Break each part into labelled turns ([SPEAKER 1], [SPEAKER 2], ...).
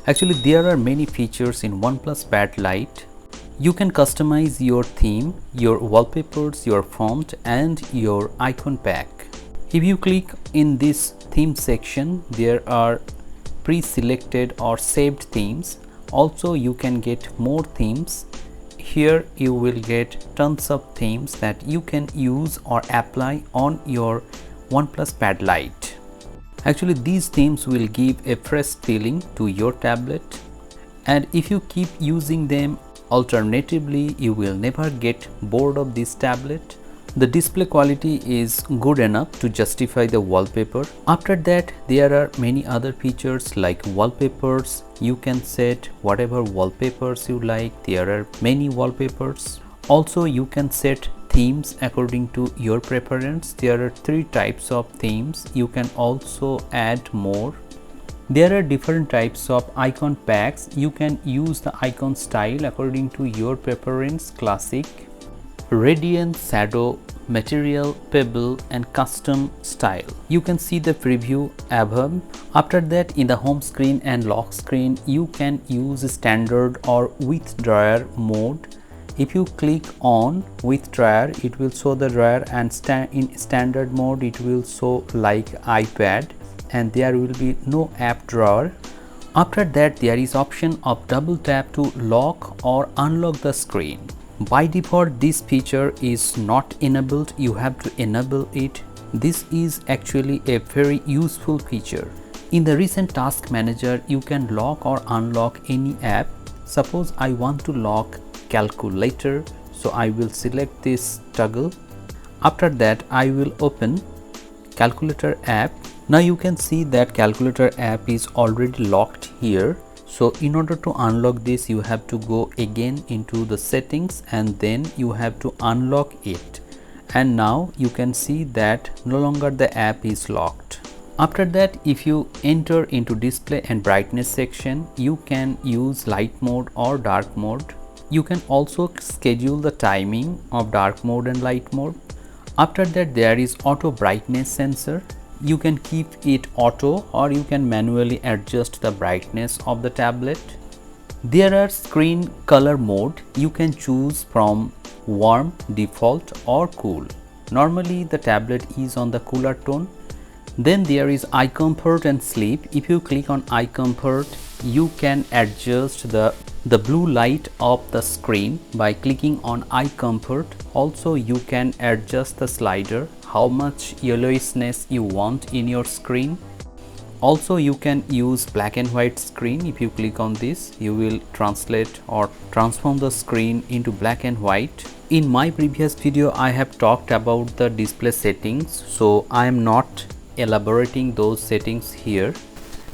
[SPEAKER 1] Actually, there are many features in OnePlus Pad Lite. You can customize your theme, your wallpapers, your font and your icon pack. If you click in this theme section, there are pre-selected or saved themes. Also, you can get more themes. Here you will get tons of themes that you can use or apply on your OnePlus Pad Lite. Actually, these themes will give a fresh feeling to your tablet, and if you keep using them alternatively, you will never get bored of this tablet. The display quality is good enough to justify the wallpaper. After that, there are many other features like wallpapers. You can set whatever wallpapers you like. There are many wallpapers. Also, you can set themes according to your preference. There are 3 types of themes. You can also add more. There are different types of icon packs. You can use the icon style according to your preference: classic, radiant, shadow, material, pebble and custom style. You can see the preview above. After that, in the home screen and lock screen, you can use standard or with drawer mode. If you click on with drawer, it will show the drawer, and in standard mode it will show like iPad, and there will be no app drawer. After that, there is option of double tap to lock or unlock the screen. By default, this feature is not enabled. You have to enable it. This is actually a very useful feature. In the recent task manager, you can lock or unlock any app. Suppose I want to lock calculator, so I will select this toggle. After that, I will open calculator app. Now you can see that calculator app is already locked here. So in order to unlock this, you have to go again into the settings and then you have to unlock it. And now you can see that no longer the app is locked. After that, if you enter into display and brightness section, you can use light mode or dark mode. You can also schedule the timing of dark mode and light mode. After that, there is auto brightness sensor. You can keep it auto or you can manually adjust the brightness of the tablet. There are screen color mode. You can choose from warm, default or cool. Normally the tablet is on the cooler tone. Then there is eye comfort and sleep. If you click on eye comfort, you can adjust the blue light of the screen by clicking on eye comfort. Also, you can adjust the slider, how much yellowishness you want in your screen. Also, you can use black and white screen. If you click on this, you will translate or transform the screen into black and white. In my previous video, I have talked about the display settings, so I am not elaborating those settings here.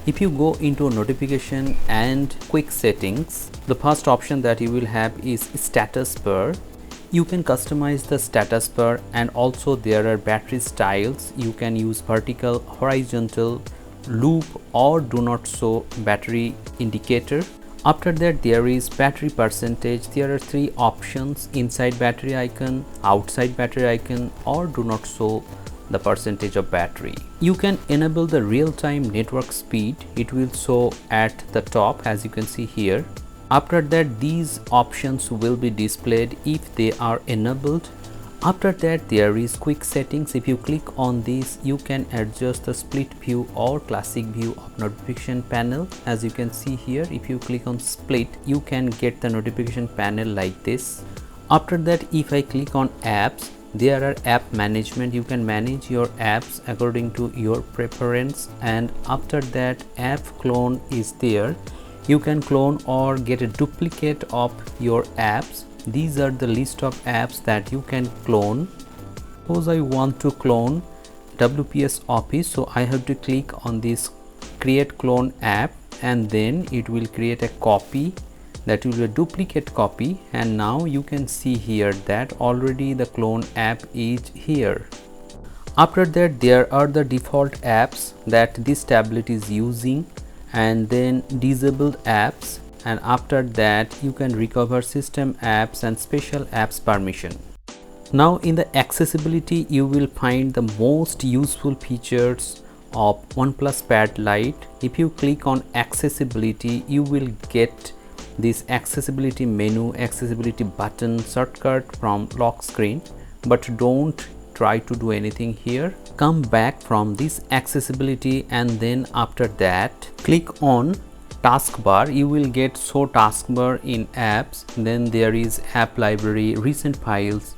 [SPEAKER 1] If you go into notification and quick settings, the first option that you will have is status bar. You can customize the status bar, and also there are battery styles. You can use vertical, horizontal, loop or do not show battery indicator. After that, there is battery percentage. There are 3 options: inside battery icon, outside battery icon or do not show the percentage of battery. You can enable the real-time network speed. It will show at the top, as you can see here. After that, these options will be displayed if they are enabled. After that, there is quick settings. If you click on this, you can adjust the split view or classic view of notification panel. As you can see here, if you click on split, you can get the notification panel like this. After that, if I click on apps, there are app management. You can manage your apps according to your preference. And after that, app clone is there. You can clone or get a duplicate of your apps. These are the list of apps that you can clone. Suppose I want to clone WPS Office, so I have to click on this create clone app, and then it will create a copy. That will be a duplicate copy, and now you can see here that already the clone app is here. After that, there are the default apps that this tablet is using, and then disabled apps, and after that you can recover system apps and special apps permission. Now in the accessibility, you will find the most useful features of OnePlus Pad Lite. If you click on accessibility, you will get this accessibility menu, accessibility button, shortcut from lock screen, but don't try to do anything here. Come back from this accessibility and then after that click on taskbar. You will get show taskbar in apps, then there is app library, recent files,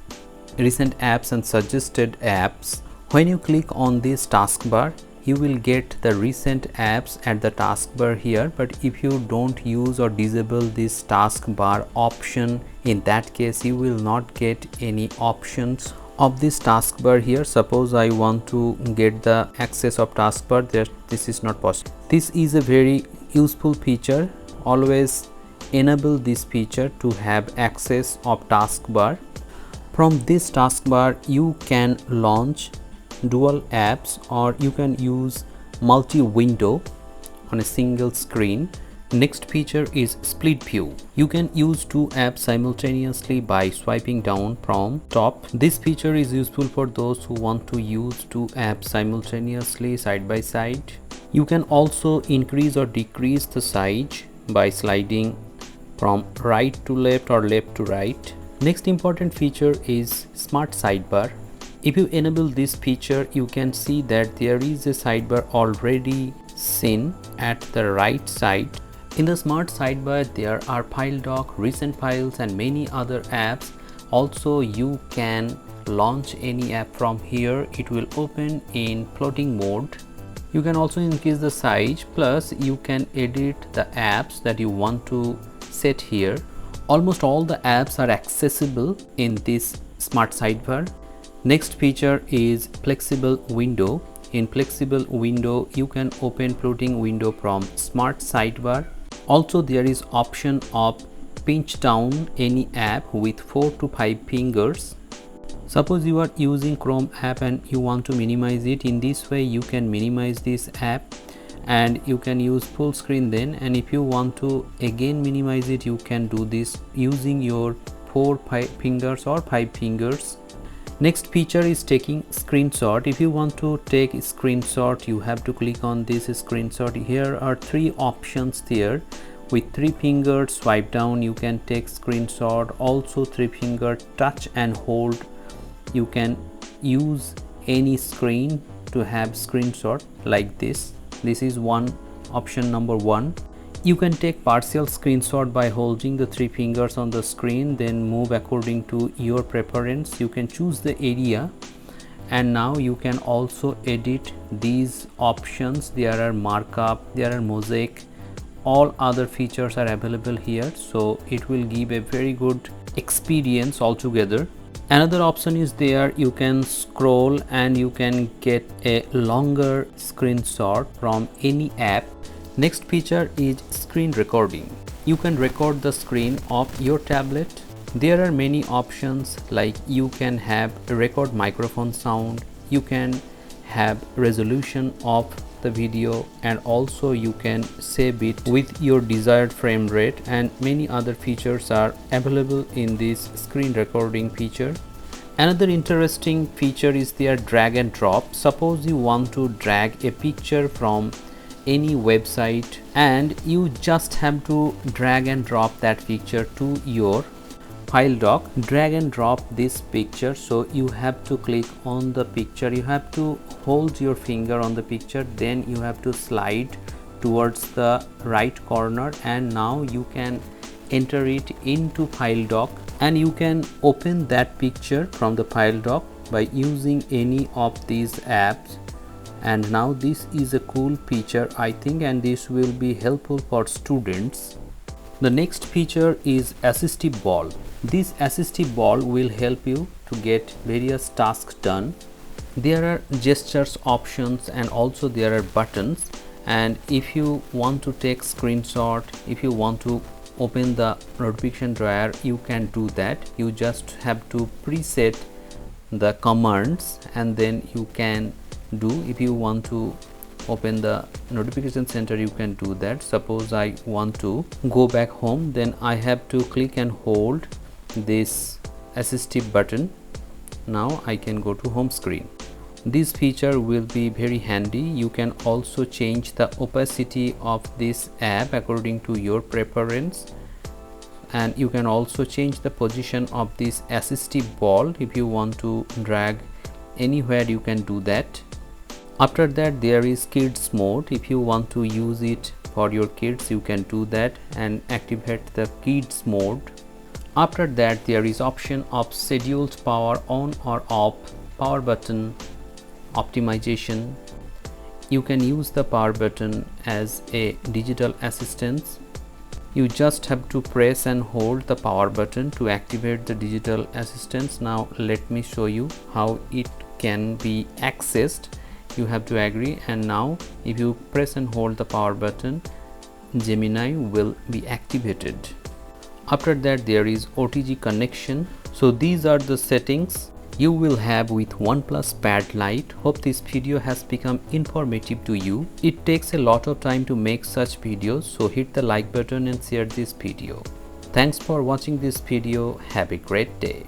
[SPEAKER 1] recent apps and suggested apps. When you click on this taskbar, you will get the recent apps at the taskbar here, but if you don't use or disable this taskbar option, in that case you will not get any options of this taskbar here. Suppose I want to get the access of taskbar, this is not possible. This is a very useful feature. Always enable this feature to have access of taskbar. From this taskbar you can launch dual apps, or you can use multi-window on a single screen. Next feature is split view. You can use two apps simultaneously by swiping down from top. This feature is useful for those who want to use two apps simultaneously side by side. You can also increase or decrease the size by sliding from right to left or left to right. Next important feature is smart sidebar. If you enable this feature, you can see that there is a sidebar already seen at the right side. In the smart sidebar, there are file dock, recent files and many other apps. Also, you can launch any app from here. It will open in floating mode. You can also increase the size, plus you can edit the apps that you want to set here. Almost all the apps are accessible in this smart sidebar. Next feature is flexible window. In flexible window, you can open floating window from smart sidebar. Also, there is option of pinch down any app with 4 to 5 fingers. Suppose you are using Chrome app and you want to minimize it. In this way, you can minimize this app and you can use full screen then. And if you want to again minimize it, you can do this using your 5 fingers or 5 fingers. Next feature is taking screenshot. If you want to take a screenshot, you have to click on this screenshot. Here are 3 options there. With 3 fingers swipe down, you can take screenshot. Also 3 finger touch and hold. You can use any screen to have screenshot like this. This is one option, number 1. You can take partial screenshot by holding the 3 fingers on the screen, then move according to your preference. You can choose the area, and now you can also edit these options. There are markup, there are mosaic, all other features are available here, so it will give a very good experience altogether. Another option is there, you can scroll and you can get a longer screenshot from any app. Next feature is screen recording. You can record the screen of your tablet. There are many options, like you can have a record microphone sound, you can have resolution of the video, and also you can save it with your desired frame rate, and many other features are available in this screen recording feature. Another interesting feature is their drag and drop. Suppose you want to drag a picture from any website and you just have to drag and drop that picture to your file dock. Drag and drop this picture, so you have to click on the picture, you have to hold your finger on the picture, then you have to slide towards the right corner, and now you can enter it into file dock and you can open that picture from the file dock by using any of these apps. And now this is a cool feature, I think, and this will be helpful for students. The next feature is assistive ball. This assistive ball will help you to get various tasks done. There are gestures options and also there are buttons, and if you want to take screenshot, if you want to open the notification drawer, you can do that. You just have to preset the commands and then you can do. If you want to open the notification center, you can do that. Suppose I want to go back home, then I have to click and hold this assistive button. Now I can go to home screen. This feature will be very handy. You can also change the opacity of this app according to your preference, and you can also change the position of this assistive ball. If you want to drag anywhere, you can do that. After that, there is kids mode. If you want to use it for your kids, you can do that and activate the kids mode. After that, there is option of scheduled power on or off, power button optimization. You can use the power button as a digital assistant. You just have to press and hold the power button to activate the digital assistance. Now let me show you how it can be accessed. You have to agree, and now if you press and hold the power button, Gemini will be activated. After that, there is OTG connection. So these are the settings you will have with OnePlus Pad Lite. Hope this video has become informative to you. It takes a lot of time to make such videos, so hit the like button and share this video. Thanks for watching this video. Have a great day.